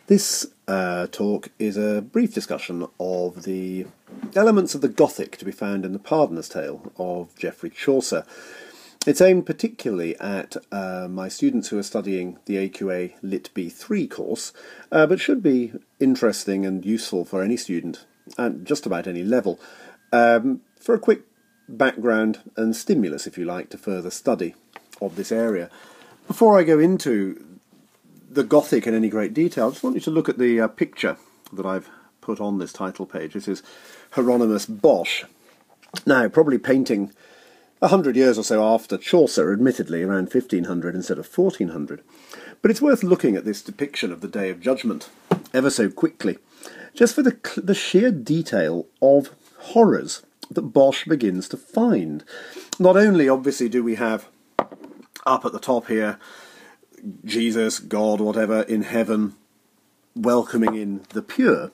This talk is a brief discussion of the elements of the Gothic to be found in the Pardoner's Tale of Geoffrey Chaucer. It's aimed particularly at my students who are studying the AQA Lit B3 course, but should be interesting and useful for any student at just about any level, for a quick background and stimulus, if you like, to further study of this area. Before I go into the Gothic in any great detail, I just want you to look at the picture that I've put on this title page. This is Hieronymus Bosch. Now, probably painting 100 years or so after Chaucer, admittedly, around 1500 instead of 1400. But it's worth looking at this depiction of the Day of Judgment ever so quickly, just for the sheer detail of horrors that Bosch begins to find. Not only, obviously, do we have up at the top here Jesus, God, whatever, in heaven, welcoming in the pure.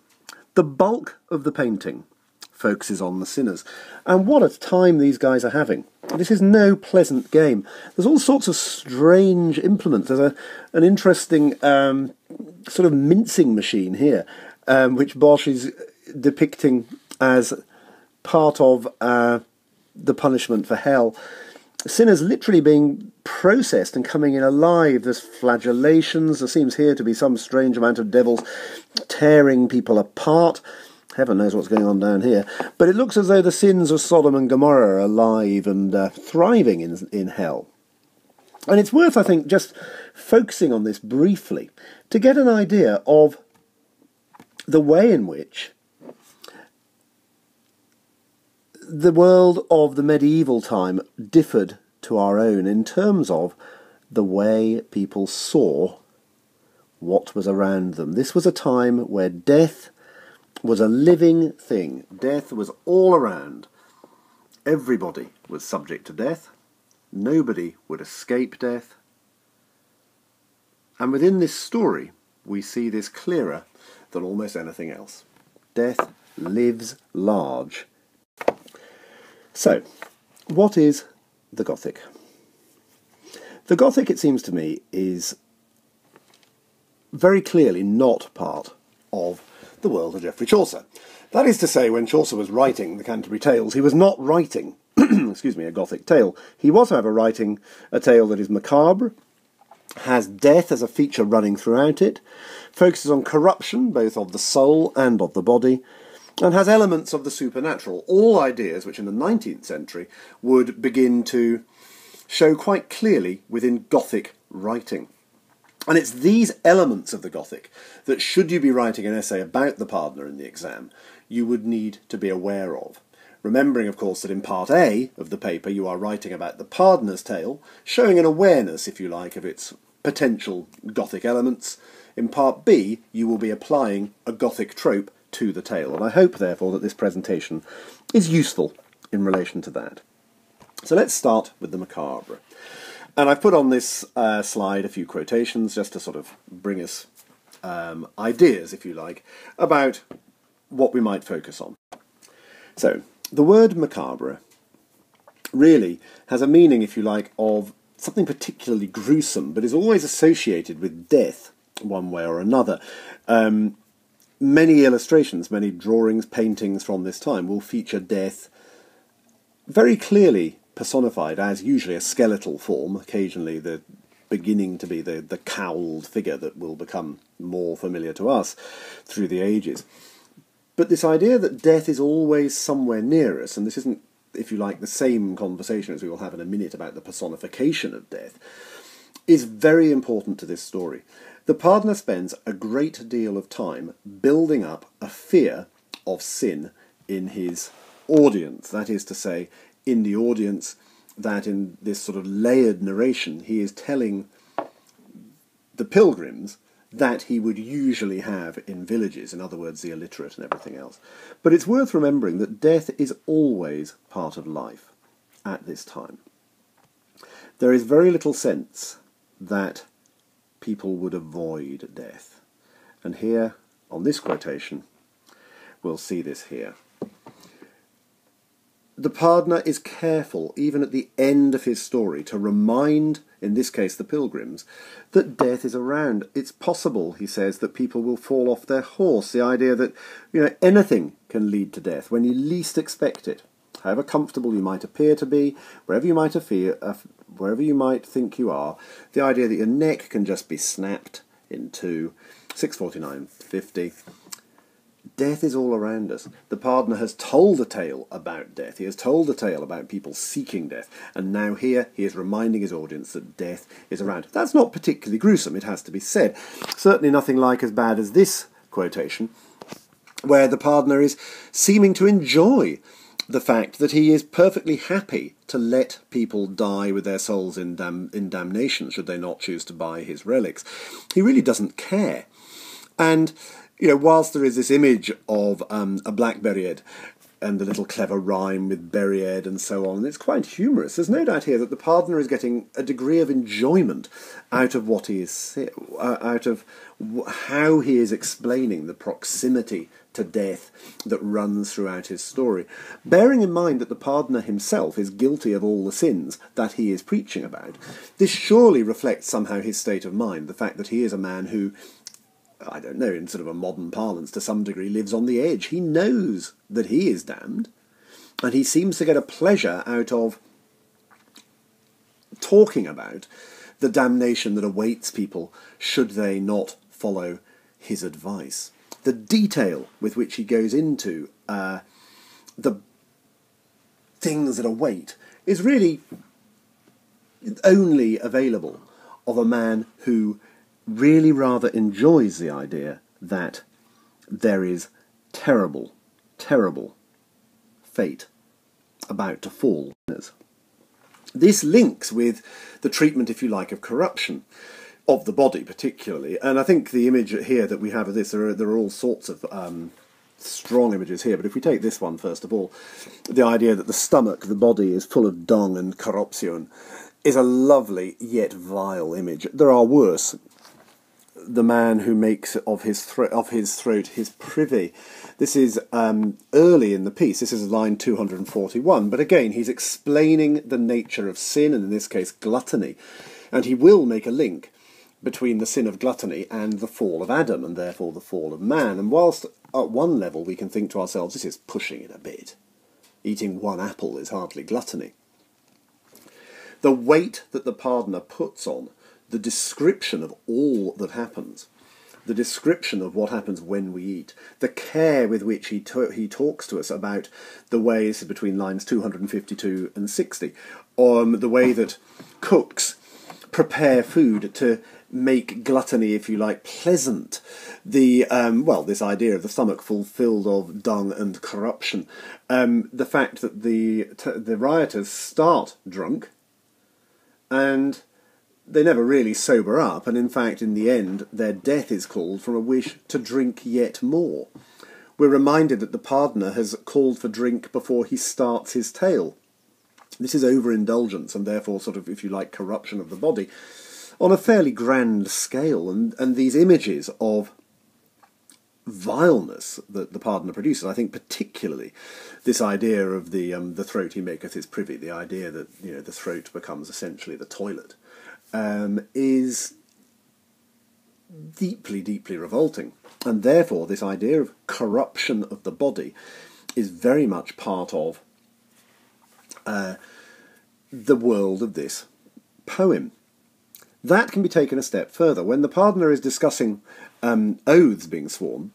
The bulk of the painting focuses on the sinners. And what a time these guys are having. This is no pleasant game. There's all sorts of strange implements. There's an interesting sort of mincing machine here, which Bosch is depicting as part of the punishment for hell. Sinners literally being processed and coming in alive. There's flagellations. There seems here to be some strange amount of devils tearing people apart. Heaven knows what's going on down here. But it looks as though the sins of Sodom and Gomorrah are alive and thriving in hell. And it's worth, I think, just focusing on this briefly to get an idea of the way in which the world of the medieval time differed to our own in terms of the way people saw what was around them. This was a time where death was a living thing. Death was all around. Everybody was subject to death. Nobody would escape death. And within this story, we see this clearer than almost anything else. Death lives large. So, what is the Gothic? The Gothic, it seems to me, is very clearly not part of the world of Geoffrey Chaucer. That is to say, when Chaucer was writing the Canterbury Tales, he was not writing, a Gothic tale. He was, however, writing a tale that is macabre, has death as a feature running throughout it, focuses on corruption, both of the soul and of the body, and has elements of the supernatural, all ideas which in the 19th century would begin to show quite clearly within Gothic writing. And it's these elements of the Gothic that, should you be writing an essay about the Pardoner in the exam, you would need to be aware of. Remembering, of course, that in Part A of the paper you are writing about the Pardoner's Tale, showing an awareness, if you like, of its potential Gothic elements. In Part B you will be applying a Gothic trope to the tale, and I hope, therefore, that this presentation is useful in relation to that. So let's start with the macabre. And I've put on this slide a few quotations just to sort of bring us ideas, if you like, about what we might focus on. So, the word macabre really has a meaning, if you like, of something particularly gruesome, but is always associated with death, one way or another. Many illustrations, many drawings, paintings from this time will feature death very clearly personified as usually a skeletal form, occasionally the beginning to be the cowled figure that will become more familiar to us through the ages. But this idea that death is always somewhere near us, and this isn't, if you like, the same conversation as we will have in a minute about the personification of death, is very important to this story. The Pardoner spends a great deal of time building up a fear of sin in his audience. That is to say, in the audience that in this sort of layered narration he is telling the pilgrims that he would usually have in villages, in other words, the illiterate and everything else. But it's worth remembering that death is always part of life at this time. There is very little sense that people would avoid death. And here, on this quotation, we'll see this here. The pardoner is careful, even at the end of his story, to remind, in this case the pilgrims, that death is around. It's possible, he says, that people will fall off their horse. The idea that, anything can lead to death when you least expect it. However comfortable you might appear to be, wherever you might think you are, the idea that your neck can just be snapped in two. 649.50. Death is all around us. The pardoner has told a tale about death. He has told a tale about people seeking death. And now here he is reminding his audience that death is around. That's not particularly gruesome, it has to be said. Certainly nothing like as bad as this quotation, where the pardoner is seeming to enjoy the fact that he is perfectly happy to let people die with their souls in damnation, should they not choose to buy his relics. He really doesn't care. And, whilst there is this image of a black buried and the little clever rhyme with buried and so on, and it's quite humorous, there's no doubt here that the pardoner is getting a degree of enjoyment out of what he is, out of how he is explaining the proximity to death that runs throughout his story, bearing in mind that the pardoner himself is guilty of all the sins that he is preaching about. This surely reflects somehow his state of mind, the fact that he is a man who, I don't know, in sort of a modern parlance to some degree, lives on the edge. He knows that he is damned, and he seems to get a pleasure out of talking about the damnation that awaits people should they not follow his advice. The detail with which he goes into the things that await is really only available of a man who really rather enjoys the idea that there is terrible, terrible fate about to fall. This links with the treatment, if you like, of corruption, of the body particularly. And I think the image here that we have of this, there are all sorts of strong images here, but if we take this one first of all, the idea that the stomach, the body, is full of dung and corruption is a lovely yet vile image. There are worse. The man who makes of his throat his privy. This is early in the piece. This is line 241. But again, he's explaining the nature of sin, and in this case, gluttony. And he will make a link between the sin of gluttony and the fall of Adam, and therefore the fall of man. And whilst at one level we can think to ourselves, this is pushing it a bit. Eating one apple is hardly gluttony. The weight that the pardoner puts on the description of all that happens, the description of what happens when we eat, the care with which he talks to us about the ways between lines 252 and 60, the way that cooks prepare food to make gluttony, if you like, pleasant. This idea of the stomach filled of dung and corruption. The fact that the rioters start drunk and they never really sober up, and in fact, in the end, their death is called from a wish to drink yet more. We're reminded that the pardoner has called for drink before he starts his tale. This is overindulgence, and therefore sort of, if you like, corruption of the body, on a fairly grand scale, and these images of vileness that the pardoner produces, I think particularly this idea of the throat he maketh his privy, the idea that the throat becomes essentially the toilet, is deeply, deeply revolting. And therefore this idea of corruption of the body is very much part of the world of this poem. That can be taken a step further. When the pardoner is discussing oaths being sworn,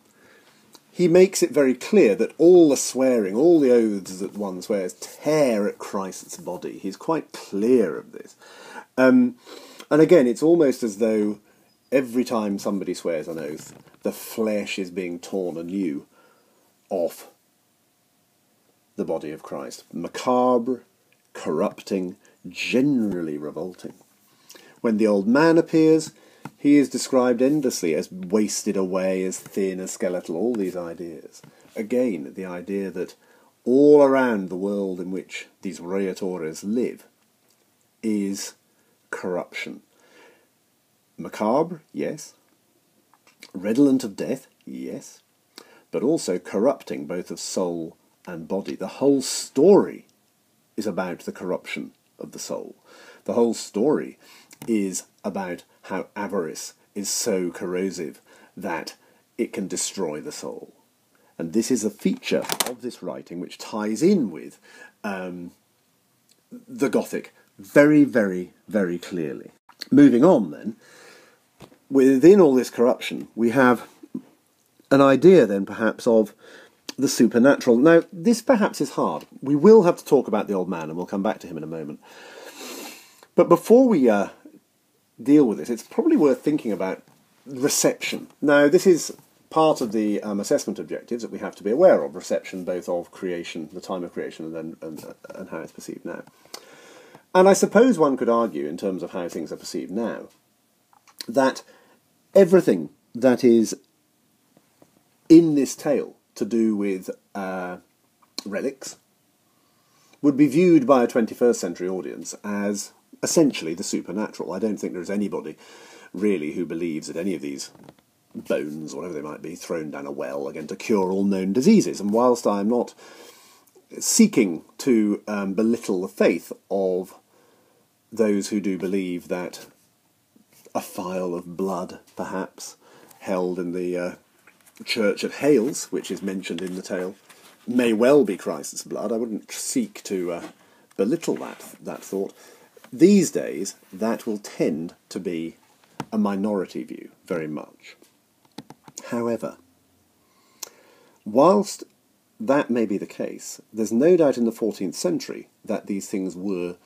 he makes it very clear that all the swearing, all the oaths that one swears, tear at Christ's body. He's quite clear of this. And again, it's almost as though every time somebody swears an oath, the flesh is being torn anew off the body of Christ. Macabre, corrupting, generally revolting. When the old man appears, he is described endlessly as wasted away, as thin, as skeletal, all these ideas. Again, the idea that all around the world in which these royatores live is corruption. Macabre, yes. Redolent of death, yes. But also corrupting both of soul and body. The whole story is about the corruption of the soul. The whole story is about how avarice is so corrosive that it can destroy the soul. And this is a feature of this writing which ties in with the Gothic very, very, very clearly. Moving on then, within all this corruption, we have an idea then perhaps of the supernatural. Now, this perhaps is hard. We will have to talk about the old man, and we'll come back to him in a moment. But before we deal with it, it's probably worth thinking about reception. Now, this is part of the assessment objectives that we have to be aware of, reception both of creation, the time of creation, and how it's perceived now. And I suppose one could argue, in terms of how things are perceived now, that everything that is in this tale to do with relics would be viewed by a 21st century audience as essentially the supernatural. I don't think there's anybody really who believes that any of these bones, or whatever they might be, thrown down a well are going to cure all known diseases. And whilst I'm not seeking to belittle the faith of those who do believe that a phial of blood, perhaps, held in the church at Hales, which is mentioned in the tale, may well be Christ's blood, I wouldn't seek to belittle that thought. These days, that will tend to be a minority view, very much. However, whilst that may be the case, there's no doubt in the 14th century that these things were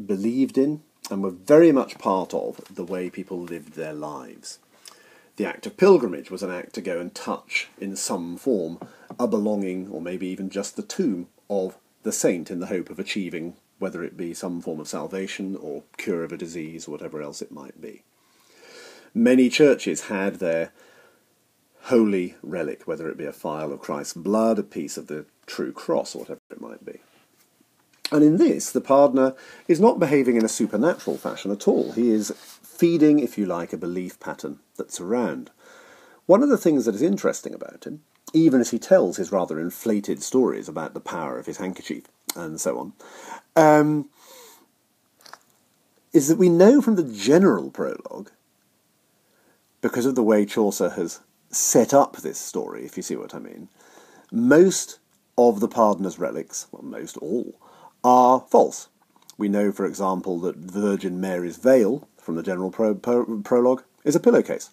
believed in and were very much part of the way people lived their lives. The act of pilgrimage was an act to go and touch, in some form, a belonging, or maybe even just the tomb, of the saint in the hope of achieving, whether it be some form of salvation or cure of a disease or whatever else it might be. Many churches had their holy relic, whether it be a phial of Christ's blood, a piece of the true cross, or whatever it might be. And in this, the pardoner is not behaving in a supernatural fashion at all. He is feeding, if you like, a belief pattern that's around. One of the things that is interesting about him, even as he tells his rather inflated stories about the power of his handkerchief and so on, is that we know from the general prologue, because of the way Chaucer has set up this story, if you see what I mean, most of the pardoner's relics, well, most all, are false. We know, for example, that Virgin Mary's veil, from the general prologue, is a pillowcase.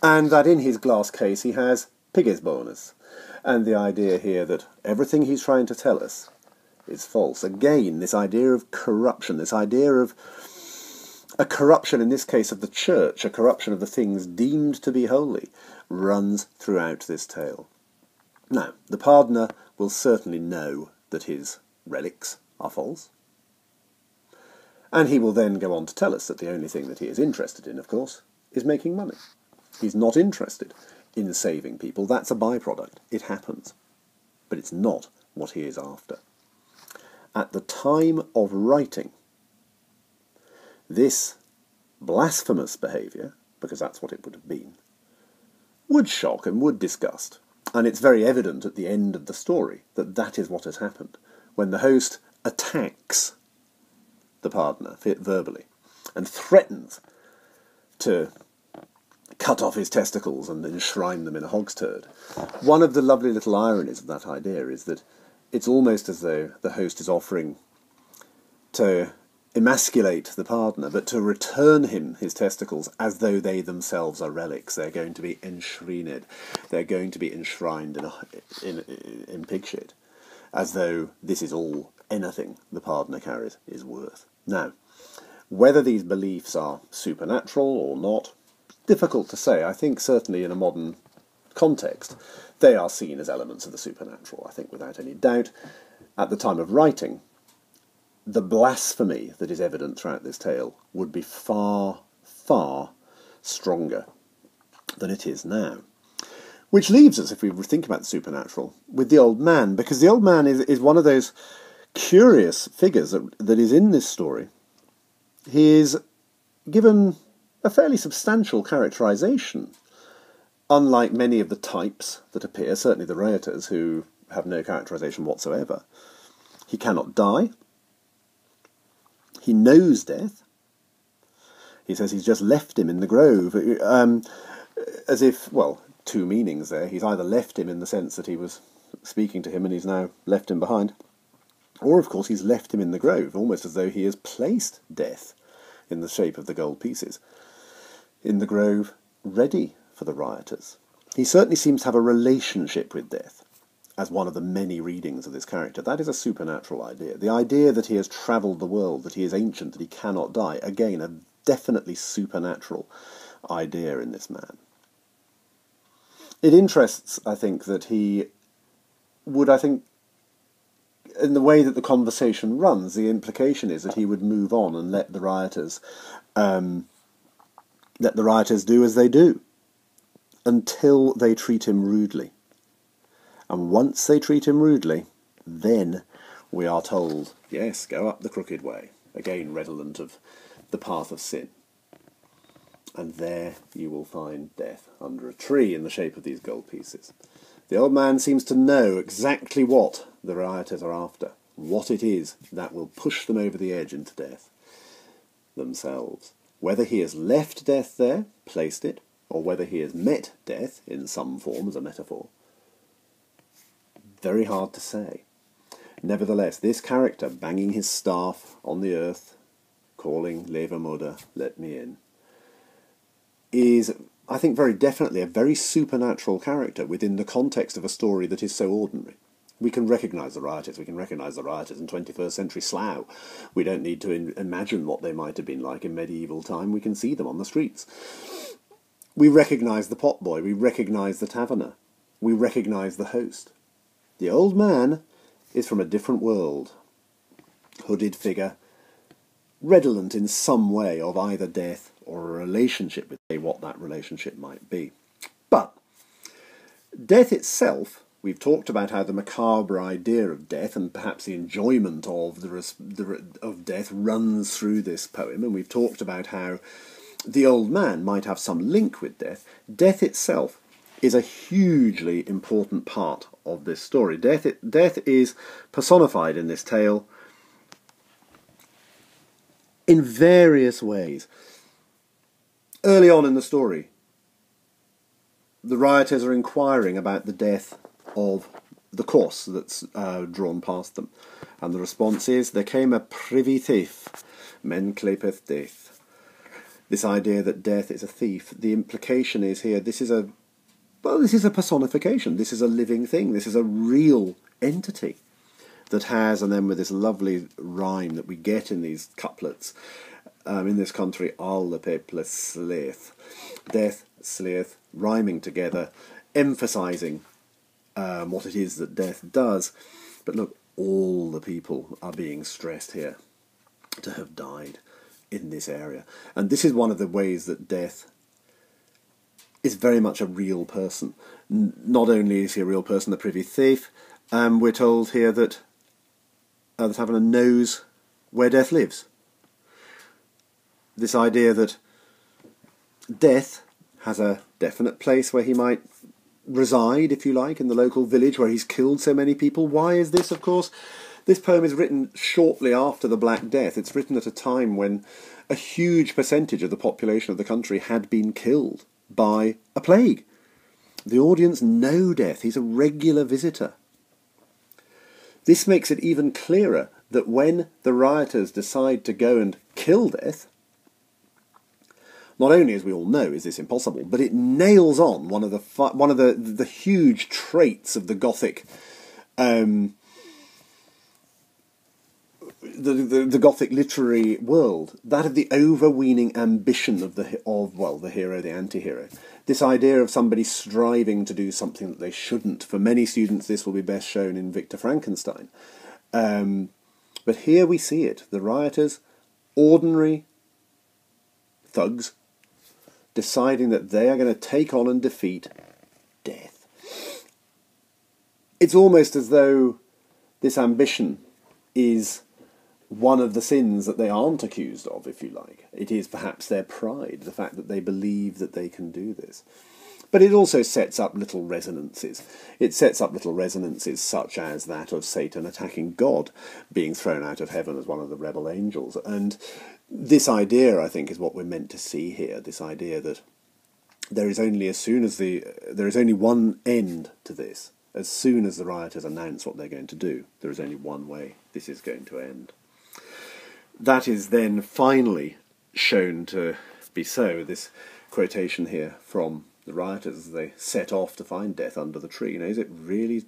And that in his glass case he has pigges bonus. And the idea here that everything he's trying to tell us is false. Again, this idea of corruption, this idea of a corruption, in this case of the church, a corruption of the things deemed to be holy, runs throughout this tale. Now, the pardoner will certainly know that his relics are false. And he will then go on to tell us that the only thing that he is interested in, of course, is making money. He's not interested in saving people. That's a byproduct. It happens. But it's not what he is after. At the time of writing, this blasphemous behaviour, because that's what it would have been, would shock and would disgust. And it's very evident at the end of the story that that is what has happened. When the host attacks the pardoner verbally and threatens to cut off his testicles and enshrine them in a hog's turd. One of the lovely little ironies of that idea is that it's almost as though the host is offering to emasculate the pardoner, but to return him his testicles as though they themselves are relics. They're going to be enshrined. They're going to be enshrined in pig shit, as though this is all anything the pardoner carries is worth. Now, whether these beliefs are supernatural or not, difficult to say. I think certainly in a modern context, they are seen as elements of the supernatural, I think without any doubt. At the time of writing, the blasphemy that is evident throughout this tale would be far, far stronger than it is now. Which leaves us, if we think about the supernatural, with the old man, because the old man is one of those curious figures that is in this story. He is given a fairly substantial characterisation, unlike many of the types that appear, certainly the rioters, who have no characterisation whatsoever. He cannot die. He knows death. He says he's just left him in the grove. As if, well, two meanings there. He's either left him in the sense that he was speaking to him and he's now left him behind, or, of course, he's left him in the grove, almost as though he has placed death, in the shape of the gold pieces, in the grove, ready for the rioters. He certainly seems to have a relationship with death, as one of the many readings of this character. That is a supernatural idea. The idea that he has travelled the world, that he is ancient, that he cannot die, again, a definitely supernatural idea in this man. It interests, I think, that he would, in the way that the conversation runs, the implication is that he would move on and let the rioters do as they do, until they treat him rudely. And once they treat him rudely, then we are told, yes, go up the crooked way, again redolent of the path of sin. And there you will find death under a tree in the shape of these gold pieces. The old man seems to know exactly what the rioters are after, what it is that will push them over the edge into death themselves. Whether he has left death there, placed it, or whether he has met death in some form as a metaphor, very hard to say. Nevertheless, this character banging his staff on the earth, calling Leva Muda, let me in, is, I think, very definitely a very supernatural character within the context of a story that is so ordinary. We can recognise the rioters. We can recognise the rioters in 21st century Slough. We don't need to imagine what they might have been like in medieval time. We can see them on the streets. We recognise the potboy. We recognise the taverner. We recognise the host. The old man is from a different world. Hooded figure, redolent in some way of either death or a relationship with what that relationship might be. But death itself, we've talked about how the macabre idea of death and perhaps the enjoyment of of death runs through this poem, and we've talked about how the old man might have some link with death. Death itself is a hugely important part of this story. Death is personified in this tale in various ways. Early on in the story, the rioters are inquiring about the death of the corse that's drawn past them. And the response is, there came a privy thief, men clepeth death. This idea that death is a thief, the implication is here, this is a personification, this is a living thing, this is a real entity that has, and then with this lovely rhyme that we get in these couplets, in this country, all the people slayeth. Death, slayeth, rhyming together, emphasising what it is that death does. But look, all the people are being stressed here to have died in this area. And this is one of the ways that death is very much a real person. Not only is he a real person, the privy thief, we're told here that the taverner knows where death lives. This idea that death has a definite place where he might reside, if you like, in the local village where he's killed so many people. Why is this? Of course, this poem is written shortly after the Black Death. It's written at a time when a huge percentage of the population of the country had been killed by a plague. The audience know death. He's a regular visitor. This makes it even clearer that when the rioters decide to go and kill death, not only, as we all know, is this impossible, but it nails on one of the huge traits of the Gothic, the Gothic literary world, that of the overweening ambition of the hero, the anti-hero. This idea of somebody striving to do something that they shouldn't. For many students, this will be best shown in Victor Frankenstein. But here we see it. The rioters, ordinary thugs, deciding that they are going to take on and defeat death. It's almost as though this ambition is one of the sins that they aren't accused of, if you like. It is perhaps their pride, the fact that they believe that they can do this. But it also sets up little resonances. It sets up little resonances such as that of Satan attacking God, being thrown out of heaven as one of the rebel angels. And this idea, I think, is what we're meant to see here, this idea that there is only one end to this. As soon as the rioters announce what they're going to do, there is only one way this is going to end. That is then finally shown to be so. This quotation here from the rioters as they set off to find death under the tree. Is it really,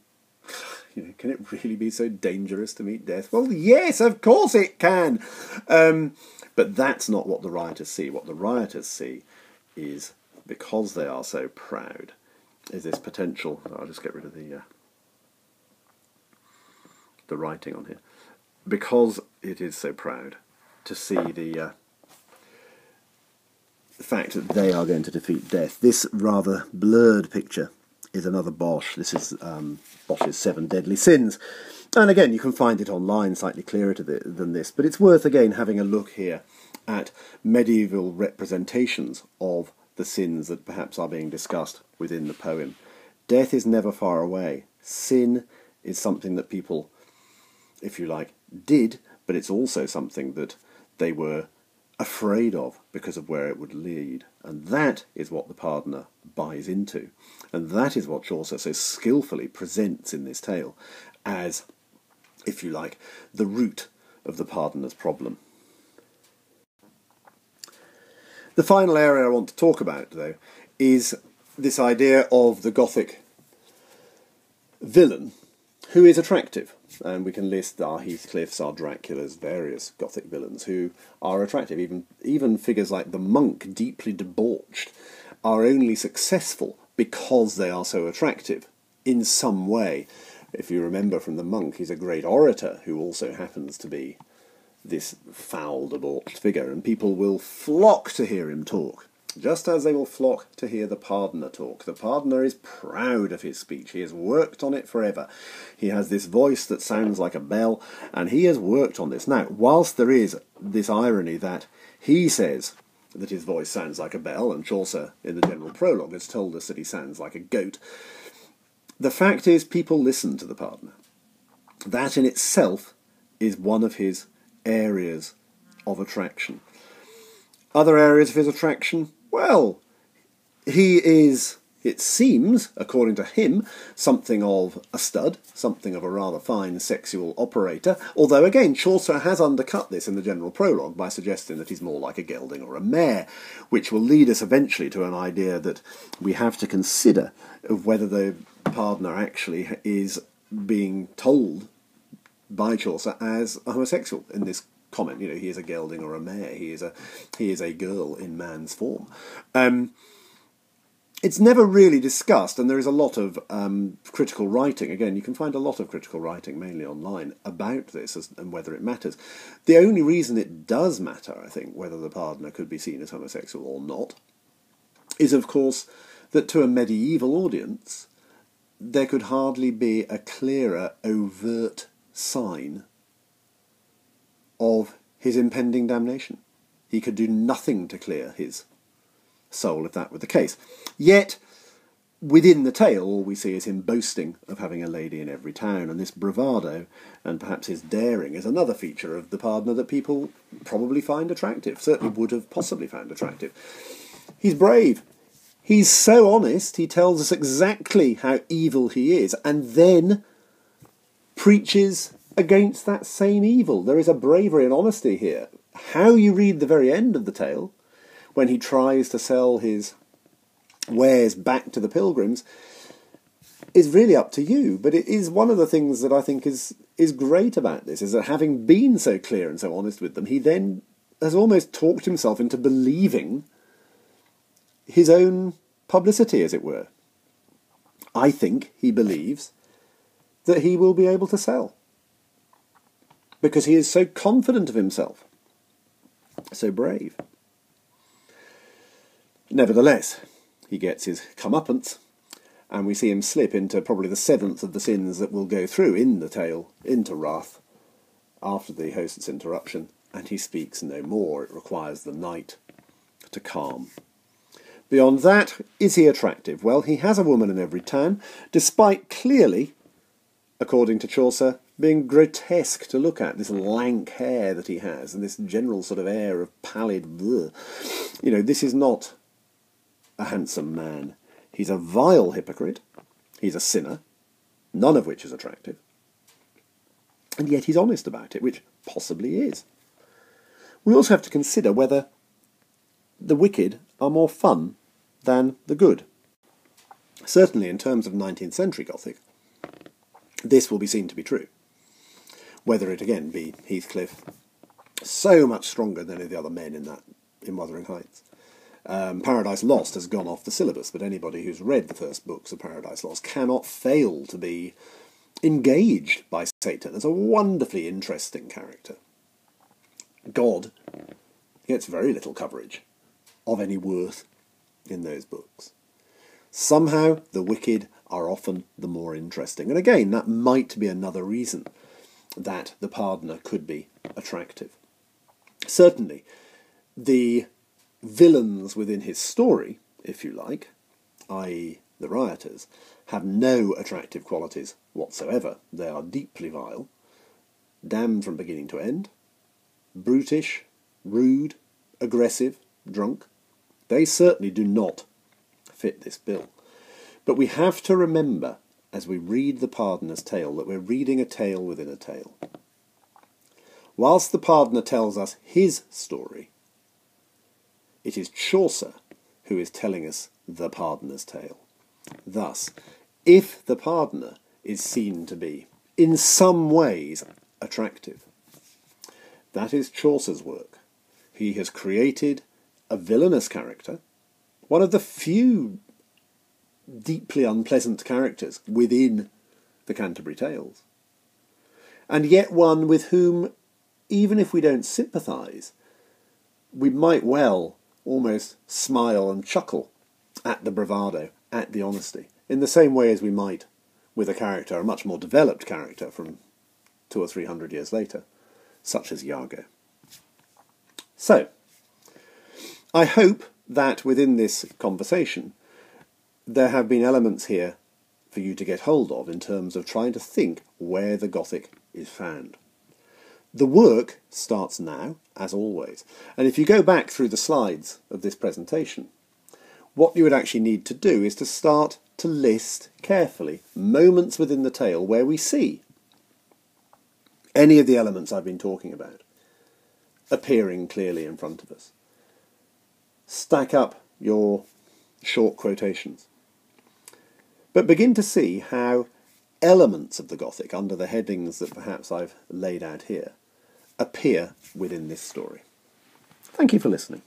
can it really be so dangerous to meet death? Well, yes, of course it can. But that's not what the rioters see. What the rioters see is, because they are so proud, is this potential. I'll just get rid of the writing on here. Because it is so proud to see the fact that they are going to defeat death. This rather blurred picture is another Bosch. This is Bosch's 7 Deadly Sins. And again, you can find it online slightly clearer than this, but it's worth again having a look here at medieval representations of the sins that perhaps are being discussed within the poem. Death is never far away. Sin is something that people, if you like, did, but it's also something that they were afraid of because of where it would lead. And that is what the pardoner buys into. And that is what Chaucer so skillfully presents in this tale as, if you like, the root of the pardoner's problem. The final area I want to talk about, though, is this idea of the Gothic villain who is attractive. And we can list our Heathcliffs, our Draculas, various Gothic villains who are attractive. Even figures like the monk, deeply debauched, are only successful because they are so attractive in some way. If you remember from the monk, he's a great orator who also happens to be this foul, debauched figure, and people will flock to hear him talk, just as they will flock to hear the pardoner talk. The pardoner is proud of his speech. He has worked on it forever. He has this voice that sounds like a bell, and he has worked on this. Now, whilst there is this irony that he says that his voice sounds like a bell, and Chaucer, in the general prologue, has told us that he sounds like a goat, the fact is people listen to the pardoner. That in itself is one of his areas of attraction. Other areas of his attraction? Well, he is, it seems, according to him, something of a stud, something of a rather fine sexual operator, although again Chaucer has undercut this in the general prologue by suggesting that he's more like a gelding or a mare, which will lead us eventually to an idea that we have to consider of whether the pardoner actually is being told by Chaucer as a homosexual in this comment. He is a gelding or a mare. He is a girl in man's form. It's never really discussed, and there is a lot of critical writing. Again, you can find a lot of critical writing, mainly online, about this and whether it matters. The only reason it does matter, I think, whether the pardoner could be seen as homosexual or not, is, of course, that to a medieval audience, there could hardly be a clearer, overt sign of his impending damnation. He could do nothing to clear his soul if that were the case. Yet, within the tale, all we see is him boasting of having a lady in every town, and this bravado, and perhaps his daring, is another feature of the pardoner that people probably find attractive, certainly would have possibly found attractive. He's brave. He's so honest, he tells us exactly how evil he is, and then preaches against that same evil. There is a bravery and honesty here. How you read the very end of the tale, when he tries to sell his wares back to the pilgrims, is really up to you. But it is one of the things that I think is great about this, is that having been so clear and so honest with them, he then has almost talked himself into believing his own publicity, as it were. I think he believes that he will be able to sell, because he is so confident of himself, so brave. Nevertheless, he gets his comeuppance, and we see him slip into probably the 7th of the sins that will go through in the tale, into wrath, after the host's interruption, and he speaks no more. It requires the night to calm. Beyond that, is he attractive? Well, he has a woman in every town, despite clearly, according to Chaucer, being grotesque to look at, this lank hair that he has, and this general sort of air of pallid... Bleh. You know, this is not a handsome man. He's a vile hypocrite. He's a sinner, none of which is attractive. And yet he's honest about it, which possibly is. We also have to consider whether the wicked are more fun than the good. Certainly in terms of 19th century Gothic, this will be seen to be true. Whether it again be Heathcliff, so much stronger than any of the other men in Wuthering Heights. Paradise Lost has gone off the syllabus, but anybody who's read the first books of Paradise Lost cannot fail to be engaged by Satan as a wonderfully interesting character. God gets very little coverage of any worth in those books. Somehow the wicked are often the more interesting. And again, that might be another reason that the pardoner could be attractive. Certainly, the villains within his story, if you like, i.e. the rioters, have no attractive qualities whatsoever. They are deeply vile, damned from beginning to end, brutish, rude, aggressive, drunk. They certainly do not fit this bill. But we have to remember, as we read the pardoner's tale, that we're reading a tale within a tale. Whilst the pardoner tells us his story, it is Chaucer who is telling us the pardoner's tale. Thus, if the pardoner is seen to be, in some ways, attractive, that is Chaucer's work. He has created a villainous character, one of the few deeply unpleasant characters within the Canterbury Tales, and yet one with whom, even if we don't sympathise, we might well almost smile and chuckle at the bravado, at the honesty, in the same way as we might with a character, a much more developed character from 200 or 300 years later, such as Iago. So, I hope that within this conversation there have been elements here for you to get hold of in terms of trying to think where the Gothic is found. The work starts now, as always, and if you go back through the slides of this presentation, what you would actually need to do is to start to list carefully moments within the tale where we see any of the elements I've been talking about appearing clearly in front of us. Stack up your short quotations. But begin to see how elements of the Gothic, under the headings that perhaps I've laid out here, appear within this story. Thank you for listening.